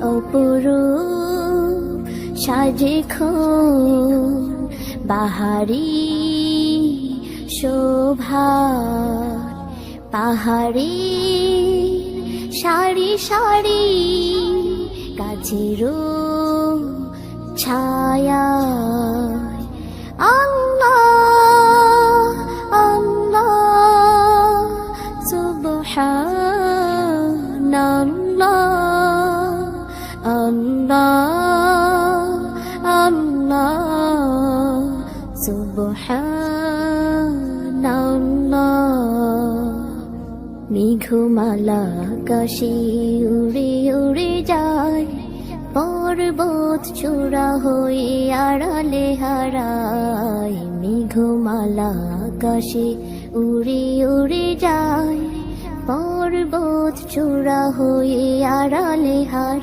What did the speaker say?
অপরূপ সাজে খুন বাহারি শোভা পাহাড়ি সারি সারি গাছেরও ছায়া আল্লাহ আল্লাহ সুবহানাল্লাহ আল্লাহ আল্লাহ সুবহানাল্লাহ মেঘমালা আকাশে উড়ে উড়ে যায় পর্বত চূড়া হয়ে আড়ালে হারায় মেঘমালা আকাশে উড়ে উড়ে যায় পর্বত চূড়া হয়ে আড়ালে হারায়